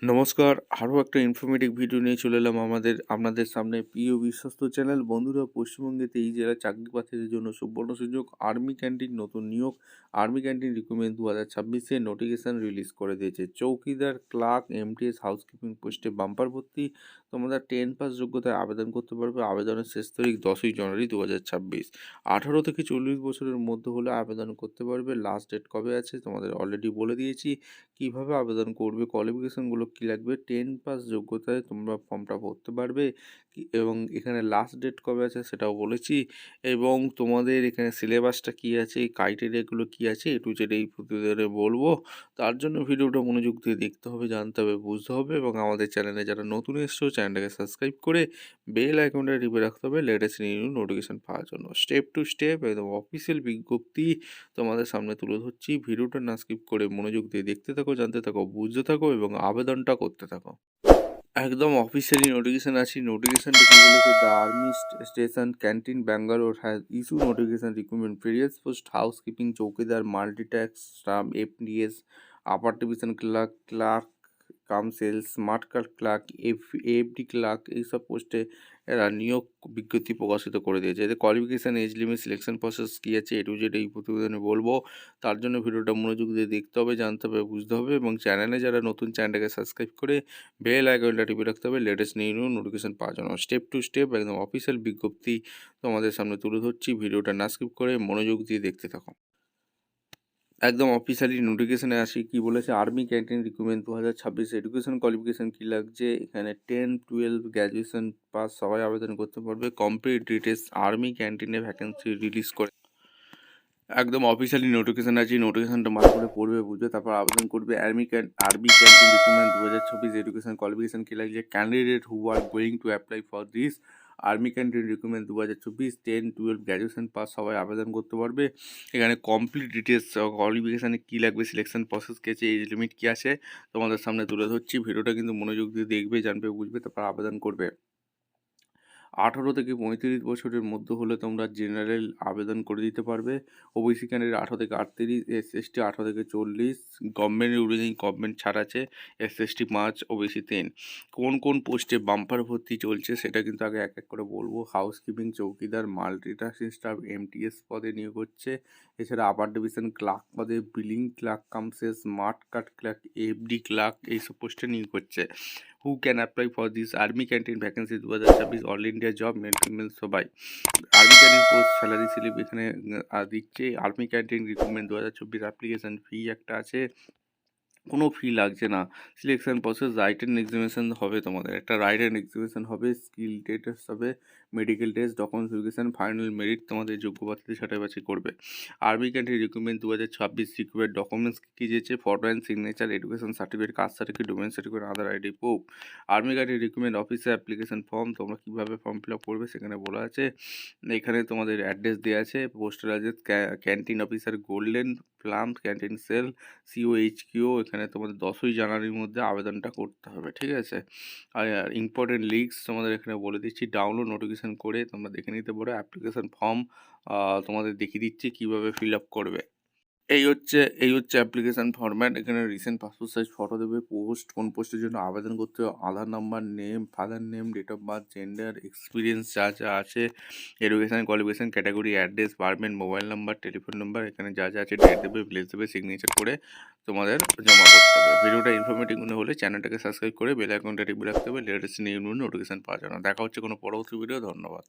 নমস্কার, আরও একটা ইনফরমেটিভ ভিডিও নিয়ে চলে এলাম আপনাদের সামনে প্রিয় বিশ্বস্ত চ্যানেল। বন্ধুরা, পশ্চিমবঙ্গেতে এই জেলার চাকরি প্রার্থীদের জন্য সুবর্ণ সুযোগ। আর্মি ক্যান্টিন নতুন নিয়োগ। আর্মি ক্যান্টিন রিক্রুটমেন্ট 2026-এ নোটিফিকেশন রিলিজ করে দিয়েছে। চৌকিদার, ক্লার্ক, এমটিএস, হাউসকিপিং পোস্টে বাম্পার ভর্তি। তোমরা 10 পাস যোগ্যতায় আবেদন করতে পারবে। আবেদনের শেষ তারিখ 10ই জানুয়ারি 2026। 18 থেকে 40 বছরের মধ্যে হলে আবেদন করতে পারবে। লাস্ট ডেট কবে আছে তোমাদের অলরেডি বলে দিয়েছি। কিভাবে আবেদন করবে, কোয়ালিফিকেশনগুলো কী লাগবে, 10 পাস যোগ্যতায় তোমরা ফর্মটা ভরতে পারবে এবং এখানে লাস্ট ডেট কবে আছে সেটাও বলেছি। এবং তোমাদের এখানে সিলেবাসটা কী আছে, ক্রাইটেরিয়াগুলো কী আছে, এ টু জেড এই প্রতিবেদনে বলবো। তার জন্য ভিডিওটা মনোযোগ দিয়ে দেখতে হবে, জানতে হবে, বুঝতে হবে এবং আমাদের চ্যানেলে যারা নতুন এসছো চ্যানেলটাকে সাবস্ক্রাইব করে বেল আইকনটা টিপে রাখতে হবে লেটেস্ট নিউ নোটিফিকেশন পাওয়ার জন্য। স্টেপ টু স্টেপ একদম অফিসিয়াল বিজ্ঞপ্তি তোমাদের সামনে তুলে ধরছি। ভিডিওটা না স্কিপ করে মনোযোগ দিয়ে দেখতে থাকো, জানতে থাকো, বুঝতে থাকো এবং আবেদনটা করতে থাকো। একদম অফিসিয়ালি নোটিফিকেশন আছে। নোটিফিকেশনটা কি বলেছে, the army station canteen Bangalore has issue notification recruitment various post housekeeping, চৌকিদার, multitask staff, FDS, upper division clerk, clerk cum sales, smart card clerk, FD clerk, এইসব পোস্টে এরা নিয়োগ বিজ্ঞপ্তি প্রকাশিত করে দিয়েছে। এতে qualification, age limit, selection process কী আছে, এ টু জেড এই প্রতিবেদনে বলবো। তার জন্য ভিডিওটা মনোযোগ দিয়ে দেখতে হবে, জানতে হবে, বুঝতে হবে এবং চ্যানেলে যারা নতুন চ্যানেলটাকে সাবস্ক্রাইব করে বেল আইকনটা টিপে রাখতে হবে লেটেস্ট নিউ নোটিফিকেশন পাওয়ার জন্য। স্টেপ টু স্টেপ একদম অফিসিয়াল বিজ্ঞপ্তি তোমাদের সামনে তুলে ধরছি। ভিডিওটা না স্কিপ করে মনোযোগ দিয়ে দেখতে থাকো। একদম অফিসিয়ালি নোটিফিকেশনে আসি। কি বলেছে, army canteen recruitment 2026 education qualification কী লাগছে, এখানে 10, 12 গ্র্যাজুয়েশন পাস সবাই আবেদন করতে পারবে। কমপ্লিট ডিটেলস আর্মি ক্যান্টিনে ভ্যাকেন্সি রিলিজ করে একদম অফিসিয়ালি নোটিফিকেশন আছে। নোটিফিকেশনটা ভালো করে পড়বে, বুঝবে, তারপর আবেদন করবে। Army canteen recruitment 2026 education qualification কী লাগছে, candidate who are going to apply for this army canteen recruitment 2024 10, 12 graduation pass সবাই আবেদন করতে পারবে। এখানে কমপ্লিট ডিটেলস কোয়ালিফিকেশানে কী লাগবে, সিলেকশন প্রসেস কী আছে, এজ লিমিট কী আছে তোমাদের সামনে তুলে ধরছি। ভিডিওটা কিন্তু মনোযোগ দিয়ে দেখবে, জানবে, বুঝবে, তারপর আবেদন করবে। 18 থেকে 35 বছরের মধ্যে হলে তোমরা জেনারেল আবেদন করে দিতে পারবে। ওবিসি ক্যান্ডিডেট 18 থেকে 38, এসএসটি 18 থেকে 40, গভর্নমেন্ট অনুযায়ী গভর্নমেন্ট ছাড় আছে, এসএসটি 5, ওবিসি 3। কোন কোন পোস্টে বাম্পার ভর্তি চলছে সেটা কিন্তু আগে এক এক করে বলবো। হাউসকিপিং, চৌকিদার, মাল্টিটাস্কিং স্টাফ, এমটিএস পদে নিয়োগ হচ্ছে। এছাড়া আপার ডিভিশন ক্লার্ক পদে, billing clerk cum sales, smart card clerk, FD clerk এইসব পোস্টে নিয়োগ হচ্ছে। Who can apply for this army canteen vacancy 2026 all India job, male female সবাই। Army canteen post salary slip এখানে দিচ্ছে। Army canteen recruitment 2024 application fee একটা আছে, কোনো ফি লাগছে না। সিলেকশন প্রসেস রাইটেন এক্সামিনেশান হবে, তোমাদের একটা রাইটেন এক্সামিনেশান হবে, স্কিল টেস্ট হবে, medical test, document verification, final merit তোমাদের যোগ্য প্রার্থীদের ছাঁটাই বাছাই করবে। Army canteen recruitment 2026 recruitment documents কী দিয়েছে, photo and signature, education certificate, caste certificate, domain certificate, Aadhaar ID proof. Army canteen recruitment অফিসে অ্যাপ্লিকেশন ফর্ম, তোমরা কীভাবে ফর্ম ফিল আপ করবে সেখানে বলা আছে। এখানে তোমাদের অ্যাড্রেস দেওয়া আছে, postal address canteen officer, golden plum canteen cell, COHQ. এখানে তোমাদের 10ই জানুয়ারির মধ্যে আবেদনটা করতে হবে, ঠিক আছে। আর ইম্পর্টেন্ট লিঙ্কস তোমাদের এখানে বলে দিচ্ছি, ডাউনলোড নোটিফিকেশান করে তোমরা দেখে নিতে পারো। অ্যাপ্লিকেশান ফর্ম তোমাদের দেখিয়ে দিচ্ছি কীভাবে ফিল আপ করবে। এই হচ্ছে অ্যাপ্লিকেশান ফরম্যাট। এখানে রিসেন্ট পাসপোর্ট সাইজ ফটো দেবে। পোস্ট, কোন পোস্টের জন্য আবেদন করতে হবে, Aadhaar number, name, father name, date of birth, gender, experience যা যা আছে, education qualification, category, address, permanent, mobile number, telephone number, এখানে যা যা আছে ডেট দেবে, ভিলেজ দেবে, সিগনেচার করে তোমাদের জমা করতে হবে। ভিডিওটা ইনফরমেটিভ মনে হলে চ্যানেলটাকে সাবস্ক্রাইব করে বেল আইকনটা টিপে রাখতে হবে লেটেস্ট নিউ নোটিফিকেশান পাওয়ার জন্য। দেখা হচ্ছে কোনো পরবর্তী ভিডিও। ধন্যবাদ।